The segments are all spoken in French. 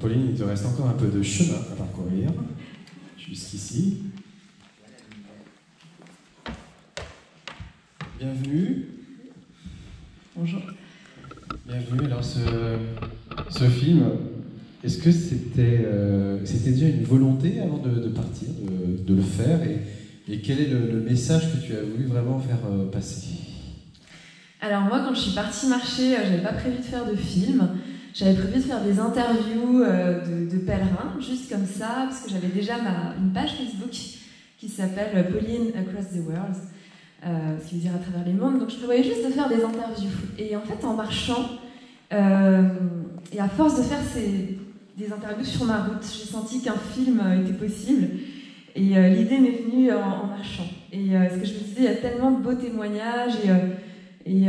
Pauline, il te reste encore un peu de chemin à parcourir, jusqu'ici. Bienvenue. Bonjour. Bienvenue. Alors, ce film, est-ce que c'était déjà une volonté avant de partir, de le faire, et quel est le message que tu as voulu vraiment faire passer? Alors moi, quand je suis partie marcher, j'avais pas prévu de faire de film. J'avais prévu de faire des interviews de pèlerins, juste comme ça, parce que j'avais déjà une page Facebook qui s'appelle Pauline Across the World, ce qui veut dire à travers les mondes. Donc je prévoyais juste de faire des interviews. Et en fait, en marchant, et à force de faire des interviews sur ma route, j'ai senti qu'un film était possible. Et l'idée m'est venue en marchant. Et ce que je me disais, il y a tellement de beaux témoignages et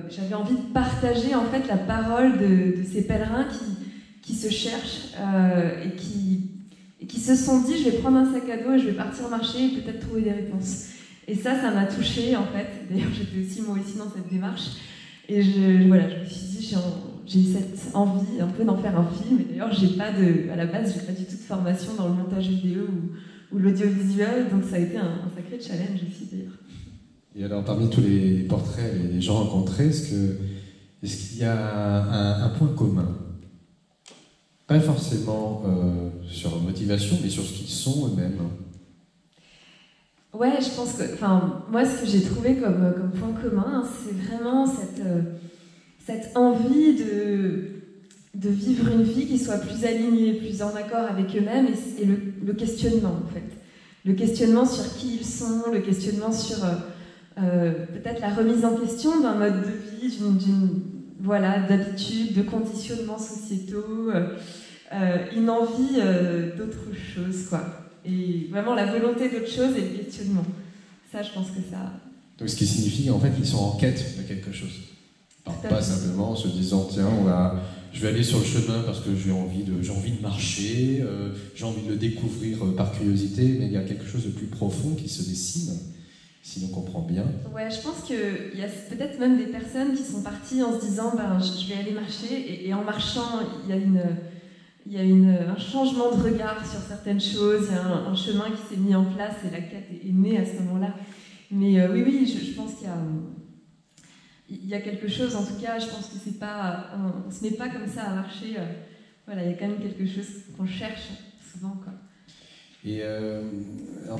j'avais envie de partager en fait la parole de ces pèlerins qui se cherchent et qui se sont dit, je vais prendre un sac à dos et je vais partir marcher et peut-être trouver des réponses. Et ça m'a touchée en fait. D'ailleurs, j'étais aussi moi aussi dans cette démarche. Et je me suis dit, j'ai eu cette envie un peu d'en faire un film. Et d'ailleurs, à la base, j'ai pas du tout de formation dans le montage vidéo ou l'audiovisuel, donc ça a été un sacré challenge aussi d'ailleurs. Et alors, parmi tous les portraits et les gens rencontrés, est-ce qu'il y a un point commun? Pas forcément sur leur motivation, mais sur ce qu'ils sont eux-mêmes. Ouais, je pense que, moi, ce que j'ai trouvé comme point commun, c'est vraiment cette envie de vivre une vie qui soit plus alignée, plus en accord avec eux-mêmes, et le questionnement, en fait. Le questionnement sur qui ils sont, le questionnement sur peut-être la remise en question d'un mode de vie, d'habitudes, de conditionnements sociétaux, une envie d'autre chose, quoi. Et vraiment la volonté d'autre chose et le questionnement. Ça, je pense que ça... Donc ce qui signifie qu'en fait, ils sont en quête de quelque chose. Pas simplement en se disant, tiens, je vais aller sur le chemin parce que j'ai envie de marcher, j'ai envie de le découvrir par curiosité, mais il y a quelque chose de plus profond qui se dessine, si l'on comprend bien. Ouais, je pense qu'il y a peut-être même des personnes qui sont parties en se disant, je vais aller marcher, et en marchant, il y a un changement de regard sur certaines choses, il y a un chemin qui s'est mis en place et la quête est née à ce moment-là. Mais oui, je pense qu'il y a quelque chose, en tout cas, je pense que on se met pas comme ça à marcher. Il y a quand même quelque chose qu'on cherche souvent, quoi. Et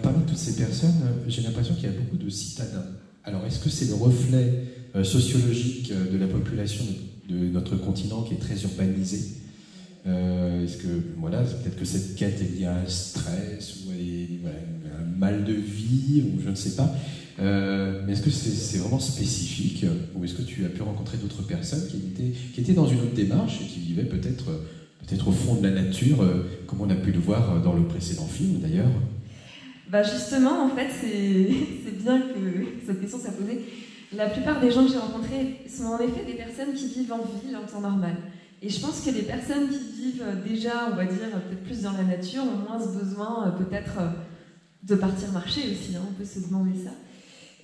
parmi toutes ces personnes, j'ai l'impression qu'il y a beaucoup de citadins. Alors, est-ce que c'est le reflet sociologique de la population de notre continent qui est très urbanisé? Est-ce que, peut-être que cette quête est liée à un stress ou à un mal de vie, ou je ne sais pas. Mais est-ce que c'est vraiment spécifique, ou est-ce que tu as pu rencontrer d'autres personnes qui étaient dans une autre démarche et qui vivaient peut-être au fond de la nature, comme on a pu le voir dans le précédent film d'ailleurs? Justement, en fait, c'est bien que cette question soit posée. La plupart des gens que j'ai rencontrés sont en effet des personnes qui vivent en ville en temps normal. Et je pense que les personnes qui vivent déjà, on va dire, peut-être plus dans la nature, ont moins ce besoin peut-être de partir marcher aussi, on peut se demander ça.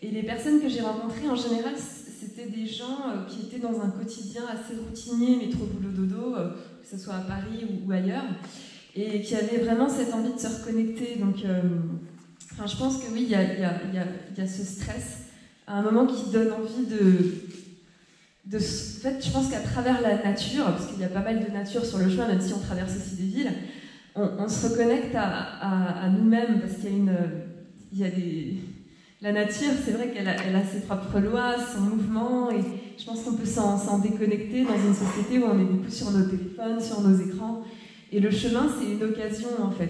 Et les personnes que j'ai rencontrées, en général, c'était des gens qui étaient dans un quotidien assez routinier, métro, boulot, dodo, que ce soit à Paris ou ailleurs, et qui avaient vraiment cette envie de se reconnecter. Donc, je pense que oui, il y a ce stress, à un moment qui donne envie en fait, je pense qu'à travers la nature, parce qu'il y a pas mal de nature sur le chemin, même si on traverse aussi des villes, on se reconnecte à nous-mêmes, parce qu'il y a la nature, c'est vrai qu'elle a ses propres lois, son mouvement, et je pense qu'on peut s'en déconnecter dans une société où on est beaucoup sur nos téléphones, sur nos écrans, et le chemin, c'est une occasion, en fait.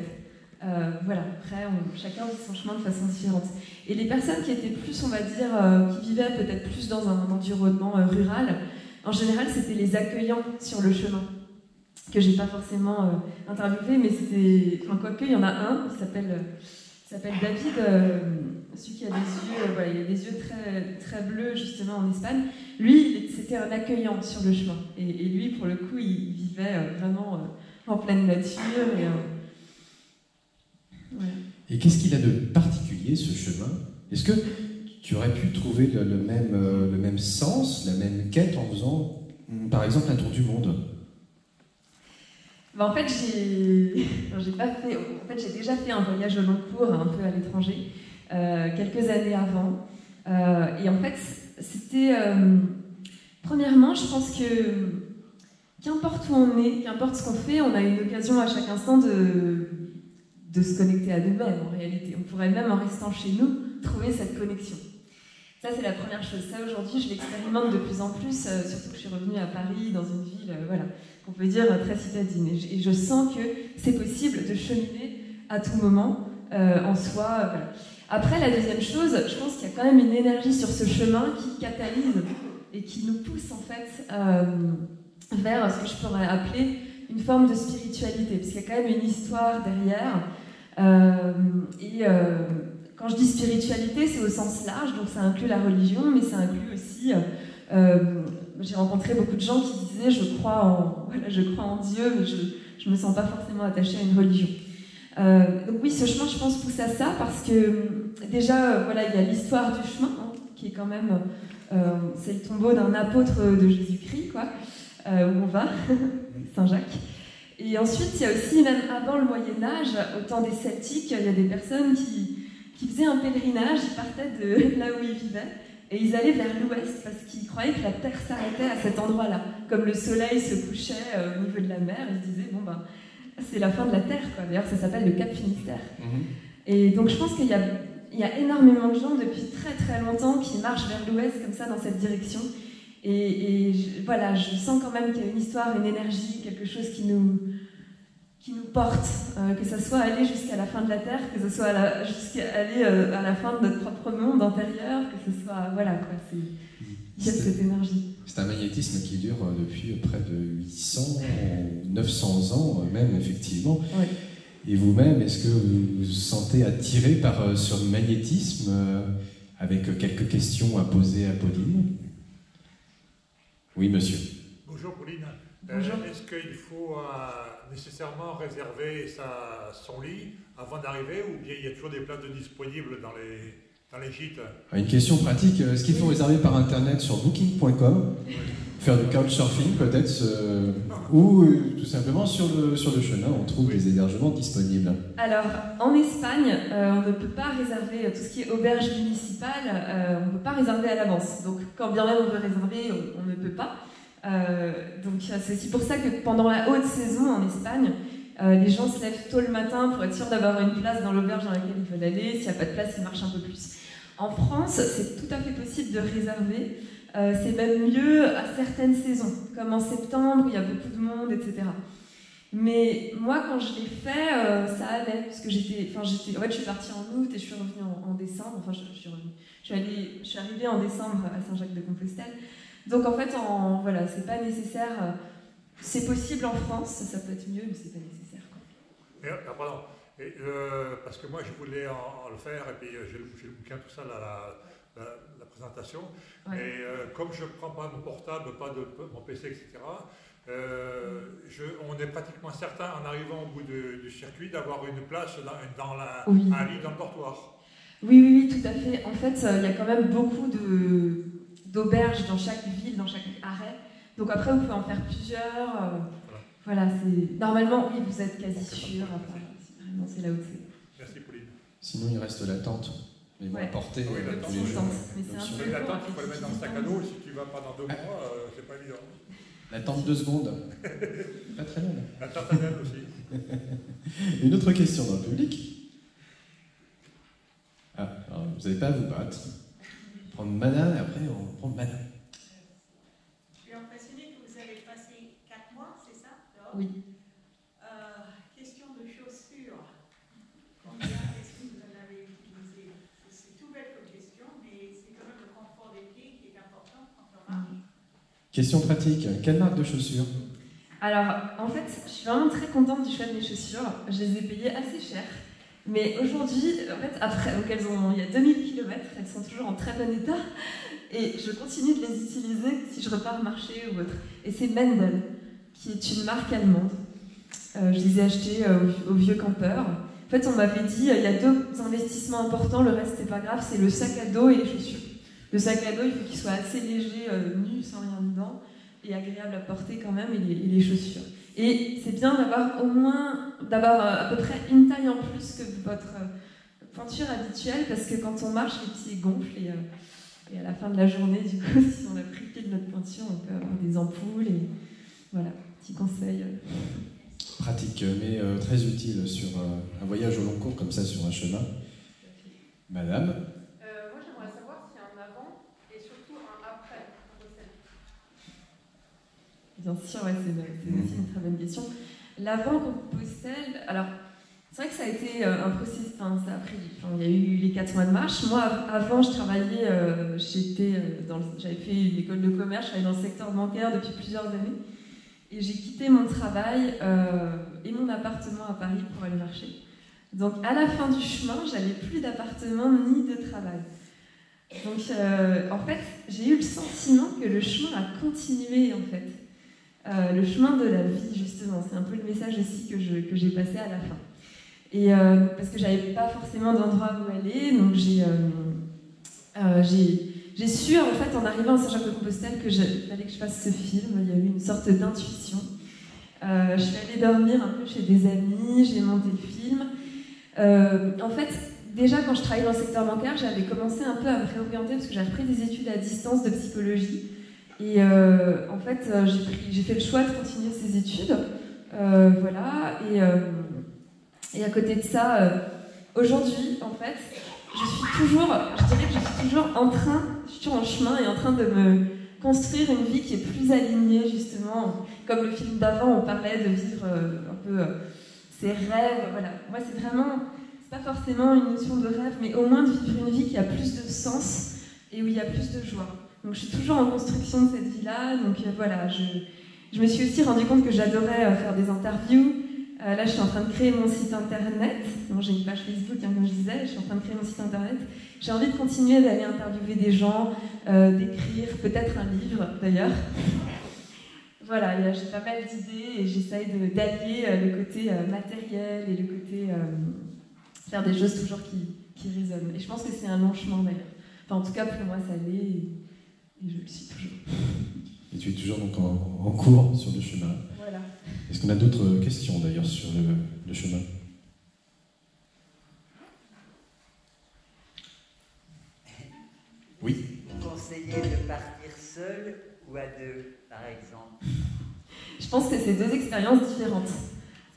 Après, chacun vit son chemin de façon différente. Et les personnes qui étaient plus, on va dire, qui vivaient peut-être plus dans un environnement rural, en général, c'était les accueillants sur le chemin, que j'ai pas forcément interviewé, mais c'était... quoique, il y en a un qui s'appelle David, celui qui a des yeux, il a des yeux très, très bleus, justement, en Espagne. Lui, c'était un accueillant sur le chemin. Et lui, pour le coup, il vivait vraiment en pleine nature. Voilà. Et qu'est-ce qu'il a de particulier, ce chemin? Est-ce que tu aurais pu trouver le même sens, la même quête en faisant, par exemple, un tour du monde? En fait, j'ai déjà fait un voyage au long cours, un peu à l'étranger, quelques années avant. Et en fait, c'était... premièrement, je pense que qu'importe où on est, qu'importe ce qu'on fait, on a une occasion à chaque instant de se connecter à nous-mêmes, en réalité. On pourrait même, en restant chez nous, trouver cette connexion. Ça, c'est la première chose. Ça, aujourd'hui, je l'expérimente de plus en plus, surtout que je suis revenue à Paris, dans une ville, voilà, qu'on peut dire très citadine. Et je sens que c'est possible de cheminer à tout moment, en soi. Voilà. Après, la deuxième chose, je pense qu'il y a quand même une énergie sur ce chemin qui catalyse et qui nous pousse, en fait, vers ce que je pourrais appeler une forme de spiritualité, parce qu'il y a quand même une histoire derrière. Quand je dis spiritualité, c'est au sens large, donc ça inclut la religion, mais ça inclut aussi... j'ai rencontré beaucoup de gens qui disaient « je crois en Dieu, mais je ne me sens pas forcément attachée à une religion ». Donc oui, ce chemin, je pense, pousse à ça, parce que déjà, voilà, il y a l'histoire du chemin, hein, qui est quand même... c'est le tombeau d'un apôtre de Jésus-Christ, quoi, où on va, Saint-Jacques. Et ensuite, il y a aussi, même avant le Moyen-Âge, au temps des Celtiques, il y a des personnes qui faisaient un pèlerinage, ils partaient de là où ils vivaient, et ils allaient vers l'ouest parce qu'ils croyaient que la Terre s'arrêtait à cet endroit-là. Comme le soleil se couchait au niveau de la mer, ils se disaient, bon ben, c'est la fin de la Terre, quoi. D'ailleurs, ça s'appelle le Cap Finistère. Et donc, je pense qu'il y a énormément de gens depuis très très longtemps qui marchent vers l'ouest comme ça, dans cette direction. Voilà, je sens quand même qu'il y a une histoire, une énergie, quelque chose qui nous porte, que ça soit aller jusqu'à la fin de la Terre, que ce soit jusqu'à aller à la fin de notre propre monde intérieur, que ce soit... Voilà, quoi, il y a cette énergie. C'est un magnétisme qui dure depuis près de 800, 900 ans, même, effectivement. Oui. Et vous-même, est-ce que vous vous sentez attiré par ce magnétisme avec quelques questions à poser à Pauline? Oui, monsieur. Bonjour, Pauline. Bonjour. Est-ce qu'il faut nécessairement réserver son lit avant d'arriver, ou bien il y a toujours des places disponibles dans les gîtes? Une question pratique, est-ce qu'il faut réserver par internet sur booking.com, faire du couchsurfing peut-être, ou tout simplement sur le chemin, on trouve des hébergements disponibles? Alors, en Espagne, on ne peut pas réserver tout ce qui est auberge municipale, on ne peut pas réserver à l'avance. Donc, quand bien même on veut réserver, on ne peut pas. Donc, c'est aussi pour ça que pendant la haute saison en Espagne, les gens se lèvent tôt le matin pour être sûr d'avoir une place dans l'auberge dans laquelle ils veulent aller. S'il n'y a pas de place, ils marchent un peu plus. En France, c'est tout à fait possible de réserver. C'est même mieux à certaines saisons, comme en septembre, il y a beaucoup de monde, etc. Mais moi, quand je l'ai fait, ça allait, parce que en fait, je suis partie en août et je suis revenue en décembre. Enfin, je suis arrivée en décembre à Saint-Jacques-de-Compostelle. Donc, en fait, voilà, c'est pas nécessaire. C'est possible en France, ça peut être mieux, mais c'est pas nécessaire, quoi. Pardon. Parce que moi, je voulais le faire, et puis j'ai le bouquin, tout ça, la présentation. Ouais. Et comme je ne prends pas mon portable, pas mon PC, etc., on est pratiquement certain, en arrivant au bout du circuit, d'avoir une place un lit dans le dortoir. Oui, tout à fait. En fait, il y a quand même beaucoup d'auberges dans chaque ville, dans chaque arrêt. Donc après, vous pouvez en faire plusieurs. Voilà, normalement, oui, vous êtes quasi sûr. Vraiment, c'est là où c'est. Merci, Pauline. Sinon, il reste la tente. Mais bon, à porter tous les jours. Mais la tente, il faut la mettre dans le sac à dos. Si tu ne vas pas dans 2 mois, c'est pas évident. La tente 2 secondes. Pas très longue. La tente à même aussi. Une autre question dans le public. Alors, vous n'avez pas à vous battre. Prendre madame et après on prend madame. Je suis impressionnée que vous avez passé 4 mois, c'est ça? Oui. Question de chaussures. Combien est-ce que vous en avez utilisé? C'est tout bête comme question, mais c'est quand même le confort des pieds qui est important quand on marche. Question pratique. Quelle marque de chaussures? Alors, en fait, je suis vraiment très contente du choix de mes chaussures. Je les ai payées assez cher. Mais aujourd'hui, en fait, il y a 2000 km, elles sont toujours en très bon état. Et je continue de les utiliser si je repars marcher ou autre. Et c'est Mendel, qui est une marque allemande. Je les ai achetées au vieux campeur. En fait, on m'avait dit, il y a 2 investissements importants, le reste, c'est pas grave, c'est le sac à dos et les chaussures. Le sac à dos, il faut qu'il soit assez léger, nu, sans rien dedans, et agréable à porter quand même, et les chaussures. Et c'est bien d'avoir à peu près une taille en plus que votre pointure habituelle, parce que quand on marche, les pieds gonflent et à la fin de la journée, du coup, si on a pris pied de notre pointure, on peut avoir des ampoules et voilà, petit conseil. Pratique, mais très utile sur un voyage au long cours comme ça sur un chemin. Madame? Moi, j'aimerais savoir s'il y a un avant et surtout un après Compostelle. Bien sûr, ouais, c'est aussi une très bonne question. L'avant Compostelle, alors c'est vrai que ça a été un processus, ça a pris, il y a eu les 4 mois de marche. Moi, avant, je travaillais, j'avais fait une école de commerce, je travaillais dans le secteur bancaire depuis plusieurs années. Et j'ai quitté mon travail et mon appartement à Paris pour aller marcher. Donc à la fin du chemin, j'avais plus d'appartement ni de travail. Donc en fait, j'ai eu le sentiment que le chemin a continué en fait. Le chemin de la vie justement, c'est un peu le message aussi que j'ai passé à la fin. Et parce que j'avais pas forcément d'endroit où aller, donc j'ai su en fait en arrivant à Saint-Jacques-de-Compostelle que fallait que je fasse ce film. Il y a eu une sorte d'intuition. Je suis allée dormir un peu chez des amis, j'ai monté le film. En fait, déjà quand je travaillais dans le secteur bancaire, j'avais commencé un peu à me réorienter parce que j'avais pris des études à distance de psychologie. Et en fait, j'ai fait le choix de continuer ces études. Voilà. Et à côté de ça, aujourd'hui, en fait, je dirais que je suis toujours en chemin et en train de me construire une vie qui est plus alignée, justement. Comme le film d'avant, on parlait de vivre un peu ses rêves. Voilà. Moi, c'est pas forcément une notion de rêve, mais au moins de vivre une vie qui a plus de sens et où il y a plus de joie. Donc, je suis toujours en construction de cette vie-là. Donc, voilà, je me suis aussi rendu compte que j'adorais faire des interviews. Là, je suis en train de créer mon site internet. Donc, j'ai une page Facebook, comme je disais. Je suis en train de créer mon site internet. J'ai envie de continuer d'aller interviewer des gens, d'écrire peut-être un livre, d'ailleurs. Voilà, j'ai pas mal d'idées et j'essaye d'allier le côté matériel et le côté faire des choses toujours qui résonnent. Et je pense que c'est un long chemin, d'ailleurs. Enfin, en tout cas, pour moi, ça l'est et je le suis toujours. Et tu es toujours donc en cours sur le chemin. Voilà. Est-ce qu'on a d'autres questions d'ailleurs sur le chemin? Oui. Vous conseillez de partir seul ou à deux, par exemple? Je pense que c'est deux expériences différentes.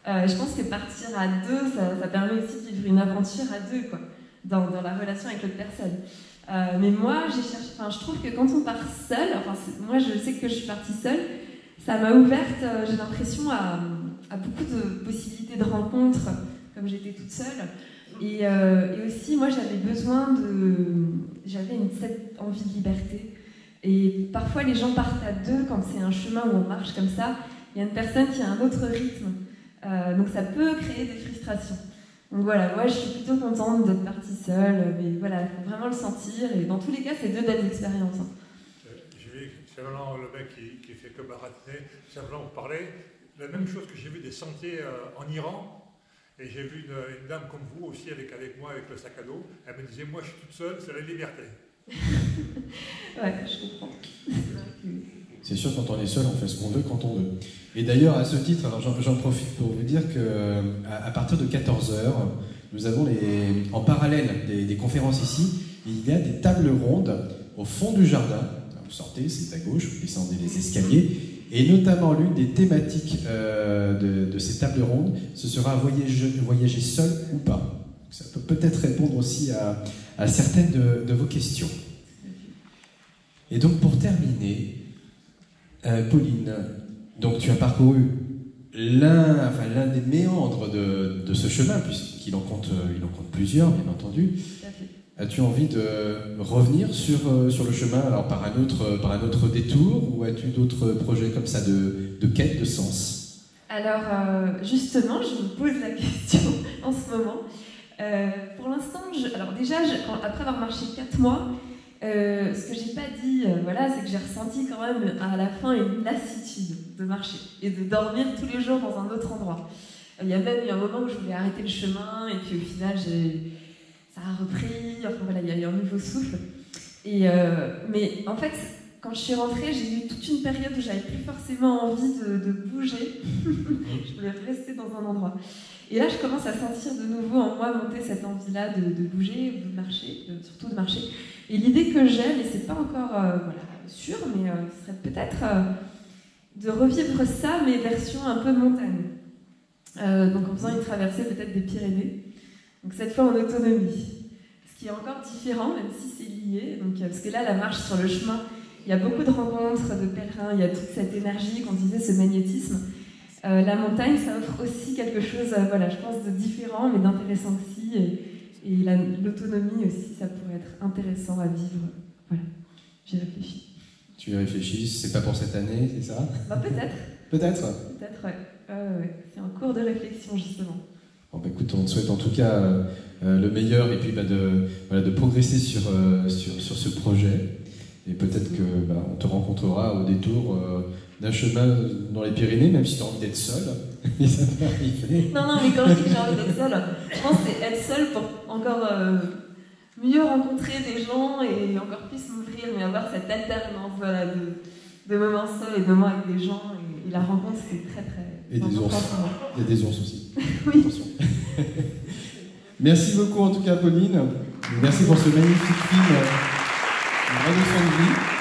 Je pense que partir à deux, ça permet aussi de vivre une aventure à deux, quoi, dans la relation avec l'autre personne. Mais moi, je trouve que quand on part seul, moi je sais que je suis partie seule, ça m'a ouverte, j'ai l'impression, à beaucoup de possibilités de rencontres, comme j'étais toute seule. Et aussi, moi j'avais cette envie de liberté. Et parfois les gens partent à deux quand c'est un chemin où on marche comme ça. Il y a une personne qui a un autre rythme. Donc ça peut créer des frustrations. Donc voilà, moi je suis plutôt contente d'être partie seule, mais voilà, il faut vraiment le sentir. Et dans tous les cas, c'est deux belles expériences. J'ai vu, c'est vraiment le mec qui fait que baratiner, simplement vous parler. La même chose que j'ai vu des sentiers en Iran. Et j'ai vu une dame comme vous aussi avec moi avec le sac à dos. Elle me disait, moi je suis toute seule, c'est la liberté. Ouais, je comprends. C'est sûr, quand on est seul, on fait ce qu'on veut quand on veut. Et d'ailleurs, à ce titre, alors j'en profite pour vous dire qu'à partir de 14h, nous avons en parallèle des conférences ici, il y a des tables rondes au fond du jardin. Vous sortez, c'est à gauche, vous descendez les escaliers. Et notamment, l'une des thématiques de ces tables rondes, ce sera voyager seul ou pas. Ça peut peut-être répondre aussi à certaines de vos questions. Et donc, pour terminer, Pauline, donc tu as parcouru l'un des méandres de ce chemin, puisqu'il en compte plusieurs, bien entendu. As-tu envie de revenir sur le chemin, alors par un autre détour, ou as-tu d'autres projets comme ça de quête de sens? Alors, justement, je me pose la question en ce moment. Pour l'instant, après avoir marché 4 mois, ce que j'ai pas dit, c'est que j'ai ressenti quand même à la fin une lassitude de marcher et de dormir tous les jours dans un autre endroit. Il y a même eu un moment où je voulais arrêter le chemin, et puis au final, ça a repris, il y a eu un nouveau souffle. Mais en fait, quand je suis rentrée, j'ai eu toute une période où j'avais plus forcément envie de bouger. Je voulais rester dans un endroit. Et là, je commence à sentir de nouveau en moi monter cette envie-là de bouger, de marcher, surtout de marcher. Et l'idée que j'ai, mais c'est pas encore sûr, mais ce serait peut-être de revivre ça, mais version un peu montagne. Donc en faisant une traversée peut-être des Pyrénées. Donc cette fois en autonomie. Ce qui est encore différent, même si c'est lié. Donc, parce que là, la marche sur le chemin, il y a beaucoup de rencontres de pèlerins, il y a toute cette énergie, qu'on disait, ce magnétisme. La montagne, ça offre aussi quelque chose, je pense, de différent, mais d'intéressant aussi. Et l'autonomie aussi, ça pourrait être intéressant à vivre. Voilà, j'y réfléchis. Tu y réfléchis, c'est pas pour cette année, c'est ça? Peut-être. Peut-être? Peut-être, ouais. C'est en cours de réflexion, justement. Bon, écoute, on te souhaite en tout cas le meilleur et puis de progresser sur ce projet. Et peut-être qu'on te rencontrera au détour d'un chemin dans les Pyrénées, même si tu as envie d'être seul. Et ça peut arriver. Non, mais quand je dis que j'ai envie d'être seule, je pense que c'est être seule pour encore mieux rencontrer des gens et encore plus m'ouvrir, mais avoir cette alternance de moments seuls et de moments avec des gens. Et la rencontre, c'est très, très... Et des ours. Il y a des ours aussi. Oui. Attention. Merci beaucoup en tout cas, Pauline. Merci pour ce magnifique film, Une révolution de vie.